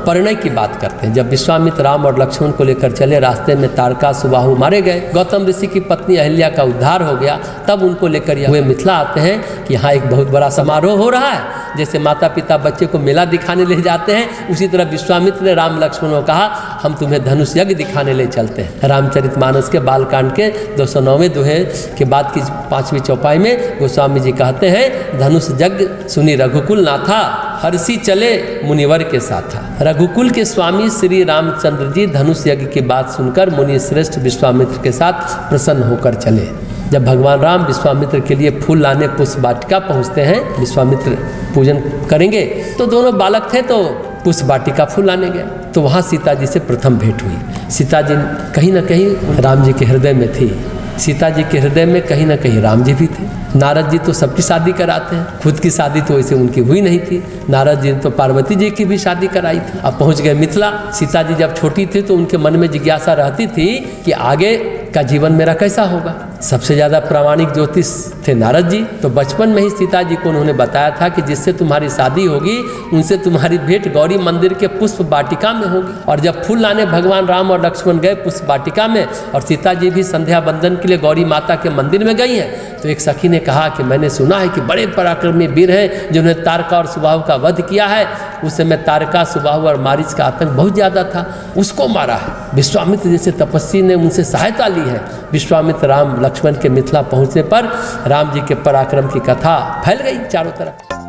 परिणय की बात करते हैं। जब विश्वामित्र राम और लक्ष्मण को लेकर चले, रास्ते में तारका सुबाहु मारे गए, गौतम ऋषि की पत्नी अहिल्या का उद्धार हो गया, तब उनको लेकर वे मिथिला आते हैं कि यहाँ एक बहुत बड़ा समारोह हो रहा है। जैसे माता पिता बच्चे को मेला दिखाने ले जाते हैं, उसी तरह विश्वामित्र ने राम लक्ष्मण को कहा हम तुम्हें धनुष यज्ञ दिखाने ले चलते हैं। रामचरितमानस के बालकांड के 209वें दोहे के बाद की 5वीं चौपाई में गोस्वामी जी कहते हैं, धनुष यज्ञ सुनी रघुकुल नाथा, हर्षि चले मुनिवर के साथ। रघुकुल के स्वामी श्री रामचंद्र जी धनुष यज्ञ की बात सुनकर मुनि श्रेष्ठ विश्वामित्र के साथ प्रसन्न होकर चले। जब भगवान राम विश्वामित्र के लिए फूल लाने पुष्प वाटिका पहुँचते हैं, विश्वामित्र पूजन करेंगे, तो दोनों बालक थे तो पुष्प वाटिका फूल लाने गए, तो वहाँ सीता जी से प्रथम भेंट हुई। सीता जी कहीं ना कहीं राम जी के हृदय में थी, सीता जी के हृदय में कहीं ना कहीं राम जी भी थे। नारद जी तो सबकी शादी कराते हैं, खुद की शादी तो वैसे उनकी हुई नहीं थी। नारद जी ने तो पार्वती जी की भी शादी कराई थी। अब पहुंच गए मिथिला। सीता जी जब छोटी थी तो उनके मन में जिज्ञासा रहती थी कि आगे का जीवन मेरा कैसा होगा। सबसे ज़्यादा प्रामाणिक ज्योतिष थे नारद जी, तो बचपन में ही सीता जी को उन्होंने बताया था कि जिससे तुम्हारी शादी होगी उनसे तुम्हारी भेंट गौरी मंदिर के पुष्प वाटिका में होगी। और जब फूल लाने भगवान राम और लक्ष्मण गए पुष्प वाटिका में, और सीता जी भी संध्या बंदन के लिए गौरी माता के मंदिर में गई हैं, तो एक सखी ने कहा कि मैंने सुना है कि बड़े पराक्रमी वीर हैं जिन्होंने तारका और सुबाहु का वध किया है। उस समय तारका, सुबाहु और मारीच का आतंक बहुत ज़्यादा था, उसको मारा है। विश्वामित्र जैसे तपस्वी ने उनसे सहायता ली है। विश्वामित्र राम लक्ष्मण के मिथिला पहुँचने पर राम जी के पराक्रम की कथा फैल गई चारों तरफ।